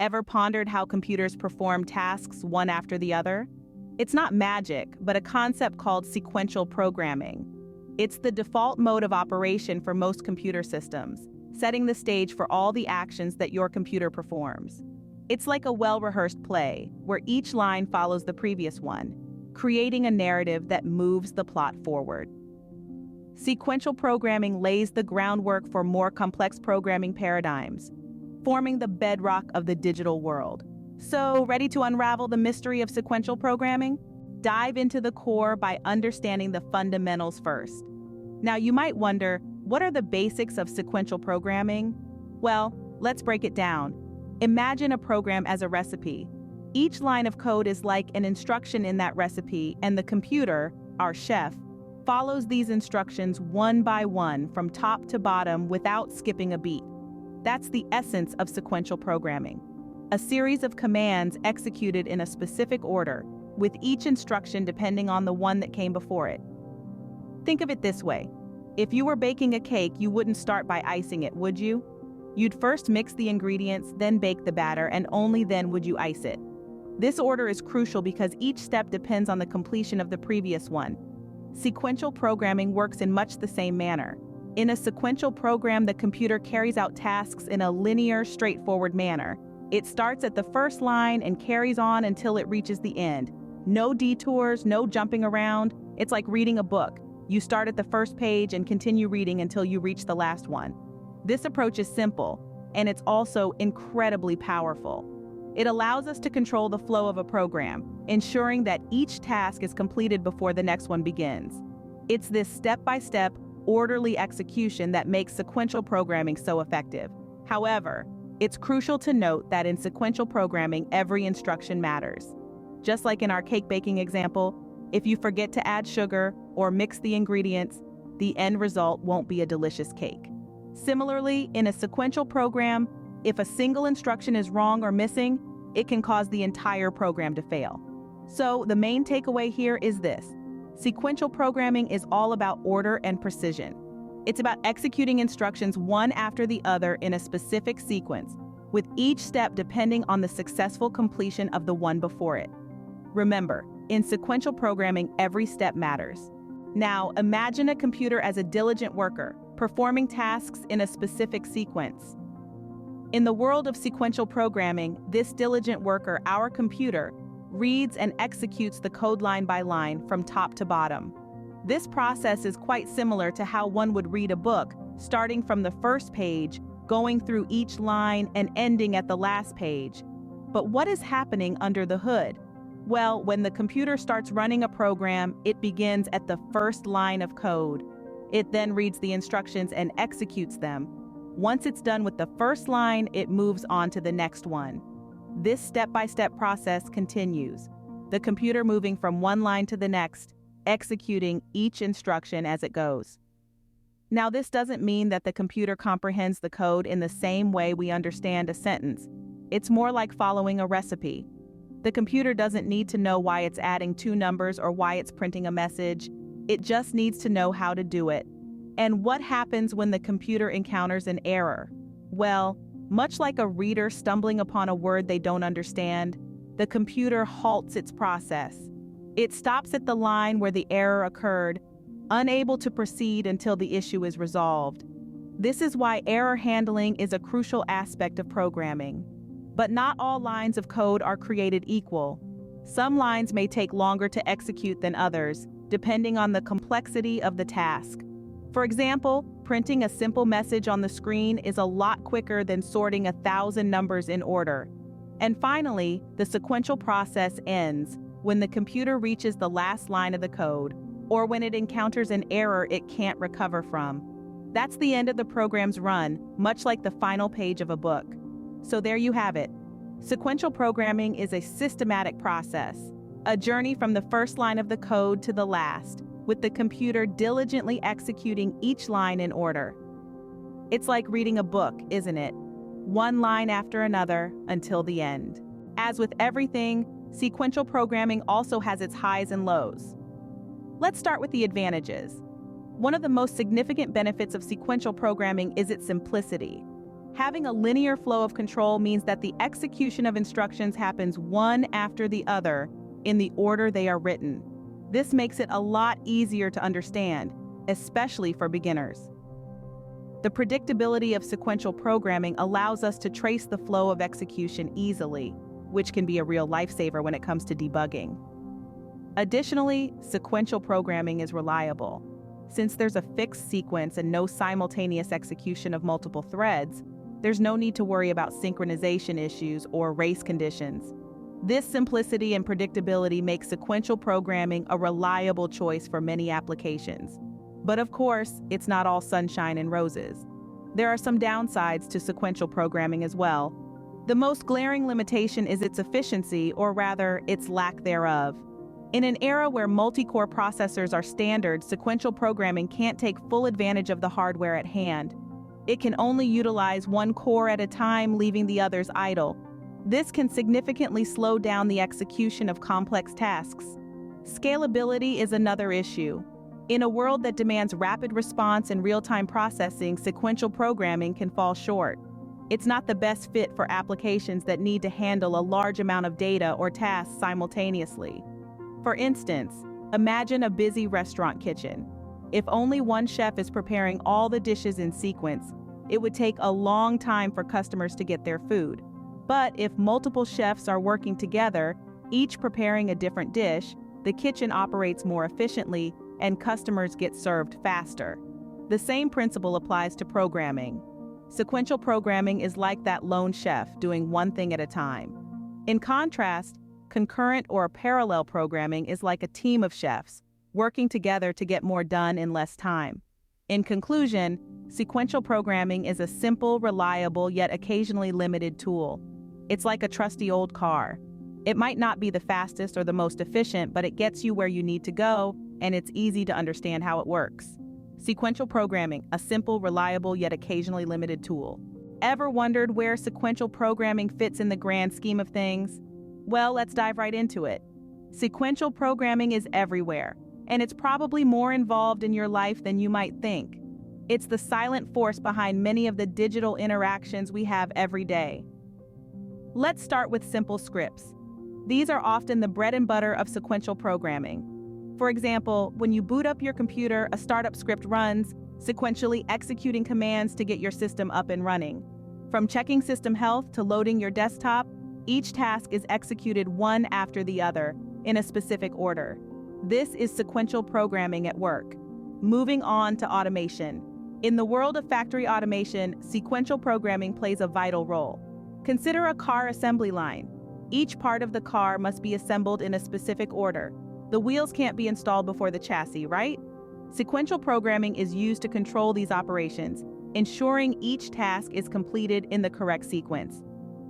Ever pondered how computers perform tasks one after the other? It's not magic, but a concept called sequential programming. It's the default mode of operation for most computer systems, setting the stage for all the actions that your computer performs. It's like a well-rehearsed play, where each line follows the previous one, creating a narrative that moves the plot forward. Sequential programming lays the groundwork for more complex programming paradigms, forming the bedrock of the digital world. So, ready to unravel the mystery of sequential programming? Dive into the core by understanding the fundamentals first. Now, you might wonder, what are the basics of sequential programming? Well, let's break it down. Imagine a program as a recipe. Each line of code is like an instruction in that recipe, and the computer, our chef, follows these instructions one by one from top to bottom without skipping a beat. That's the essence of sequential programming. A series of commands executed in a specific order, with each instruction depending on the one that came before it. Think of it this way. If you were baking a cake, you wouldn't start by icing it, would you? You'd first mix the ingredients, then bake the batter, and only then would you ice it. This order is crucial because each step depends on the completion of the previous one. Sequential programming works in much the same manner. In a sequential program, the computer carries out tasks in a linear, straightforward manner. It starts at the first line and carries on until it reaches the end. No detours, no jumping around. It's like reading a book. You start at the first page and continue reading until you reach the last one. This approach is simple, and it's also incredibly powerful. It allows us to control the flow of a program, ensuring that each task is completed before the next one begins. It's this step-by-step, orderly execution that makes sequential programming so effective. However, it's crucial to note that in sequential programming, every instruction matters. Just like in our cake baking example, if you forget to add sugar or mix the ingredients, the end result won't be a delicious cake. Similarly, in a sequential program, if a single instruction is wrong or missing, it can cause the entire program to fail. So the main takeaway here is this. Sequential programming is all about order and precision. It's about executing instructions one after the other in a specific sequence, with each step depending on the successful completion of the one before it. Remember, in sequential programming, every step matters. Now, imagine a computer as a diligent worker, performing tasks in a specific sequence. In the world of sequential programming, this diligent worker, our computer, reads and executes the code line by line from top to bottom. This process is quite similar to how one would read a book, starting from the first page, going through each line, and ending at the last page. But what is happening under the hood? Well, when the computer starts running a program, it begins at the first line of code. It then reads the instructions and executes them. Once it's done with the first line, it moves on to the next one. This step-by-step process continues, the computer moving from one line to the next, executing each instruction as it goes. Now, this doesn't mean that the computer comprehends the code in the same way we understand a sentence. It's more like following a recipe. The computer doesn't need to know why it's adding two numbers or why it's printing a message. It just needs to know how to do it. And what happens when the computer encounters an error? Well, much like a reader stumbling upon a word they don't understand, the computer halts its process. It stops at the line where the error occurred, unable to proceed until the issue is resolved. This is why error handling is a crucial aspect of programming. But not all lines of code are created equal. Some lines may take longer to execute than others, depending on the complexity of the task. For example, printing a simple message on the screen is a lot quicker than sorting 1,000 numbers in order. And finally, the sequential process ends when the computer reaches the last line of the code, or when it encounters an error it can't recover from. That's the end of the program's run, much like the final page of a book. So there you have it. Sequential programming is a systematic process, a journey from the first line of the code to the last, with the computer diligently executing each line in order. It's like reading a book, isn't it? One line after another until the end. As with everything, sequential programming also has its highs and lows. Let's start with the advantages. One of the most significant benefits of sequential programming is its simplicity. Having a linear flow of control means that the execution of instructions happens one after the other in the order they are written. This makes it a lot easier to understand, especially for beginners. The predictability of sequential programming allows us to trace the flow of execution easily, which can be a real lifesaver when it comes to debugging. Additionally, sequential programming is reliable. Since there's a fixed sequence and no simultaneous execution of multiple threads, there's no need to worry about synchronization issues or race conditions. This simplicity and predictability makes sequential programming a reliable choice for many applications. But of course, it's not all sunshine and roses. There are some downsides to sequential programming as well. The most glaring limitation is its efficiency, or rather, its lack thereof. In an era where multi-core processors are standard, sequential programming can't take full advantage of the hardware at hand. It can only utilize one core at a time, leaving the others idle. This can significantly slow down the execution of complex tasks. Scalability is another issue. In a world that demands rapid response and real-time processing, sequential programming can fall short. It's not the best fit for applications that need to handle a large amount of data or tasks simultaneously. For instance, imagine a busy restaurant kitchen. If only one chef is preparing all the dishes in sequence, it would take a long time for customers to get their food. But if multiple chefs are working together, each preparing a different dish, the kitchen operates more efficiently and customers get served faster. The same principle applies to programming. Sequential programming is like that lone chef doing one thing at a time. In contrast, concurrent or parallel programming is like a team of chefs, working together to get more done in less time. In conclusion, sequential programming is a simple, reliable, yet occasionally limited tool. It's like a trusty old car. It might not be the fastest or the most efficient, but it gets you where you need to go, and it's easy to understand how it works. Sequential programming, a simple, reliable, yet occasionally limited tool. Ever wondered where sequential programming fits in the grand scheme of things? Well, let's dive right into it. Sequential programming is everywhere, and it's probably more involved in your life than you might think. It's the silent force behind many of the digital interactions we have every day. Let's start with simple scripts. These are often the bread and butter of sequential programming. For example, when you boot up your computer, a startup script runs, sequentially executing commands to get your system up and running. From checking system health to loading your desktop, each task is executed one after the other, in a specific order. This is sequential programming at work. Moving on to automation. In the world of factory automation, sequential programming plays a vital role. Consider a car assembly line. Each part of the car must be assembled in a specific order. The wheels can't be installed before the chassis, right? Sequential programming is used to control these operations, ensuring each task is completed in the correct sequence.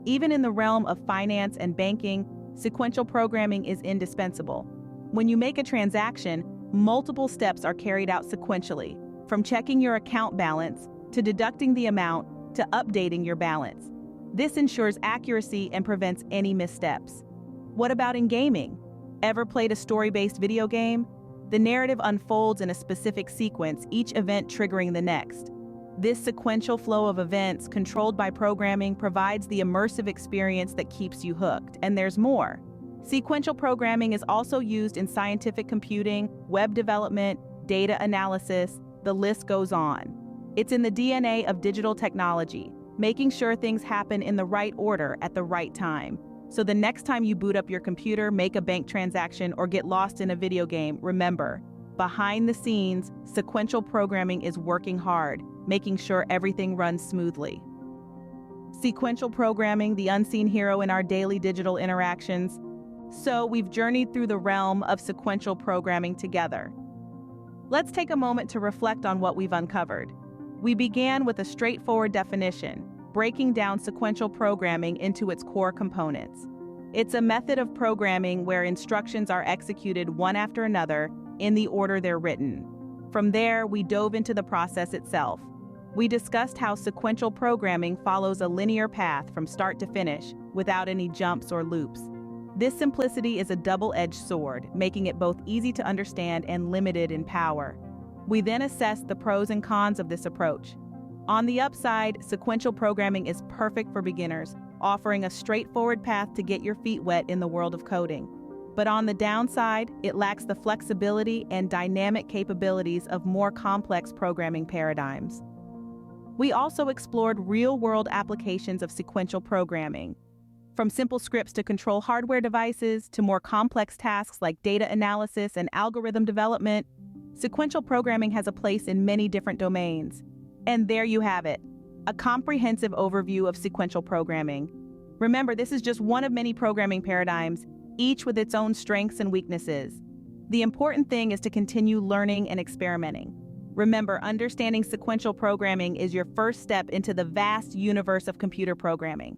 Even in the realm of finance and banking, sequential programming is indispensable. When you make a transaction, multiple steps are carried out sequentially, from checking your account balance to deducting the amount to updating your balance. This ensures accuracy and prevents any missteps. What about in gaming? Ever played a story-based video game? The narrative unfolds in a specific sequence, each event triggering the next. This sequential flow of events, controlled by programming, provides the immersive experience that keeps you hooked. And there's more. Sequential programming is also used in scientific computing, web development, data analysis, the list goes on. It's in the DNA of digital technology, making sure things happen in the right order at the right time. So the next time you boot up your computer, make a bank transaction, or get lost in a video game, remember, behind the scenes, sequential programming is working hard, making sure everything runs smoothly. Sequential programming, the unseen hero in our daily digital interactions. So we've journeyed through the realm of sequential programming together. Let's take a moment to reflect on what we've uncovered. We began with a straightforward definition, breaking down sequential programming into its core components. It's a method of programming where instructions are executed one after another in the order they're written. From there, we dove into the process itself. We discussed how sequential programming follows a linear path from start to finish without any jumps or loops. This simplicity is a double-edged sword, making it both easy to understand and limited in power. We then assessed the pros and cons of this approach. On the upside, sequential programming is perfect for beginners, offering a straightforward path to get your feet wet in the world of coding. But on the downside, it lacks the flexibility and dynamic capabilities of more complex programming paradigms. We also explored real-world applications of sequential programming. From simple scripts to control hardware devices to more complex tasks like data analysis and algorithm development, sequential programming has a place in many different domains. And there you have it, a comprehensive overview of sequential programming. Remember, this is just one of many programming paradigms, each with its own strengths and weaknesses. The important thing is to continue learning and experimenting. Remember, understanding sequential programming is your first step into the vast universe of computer programming.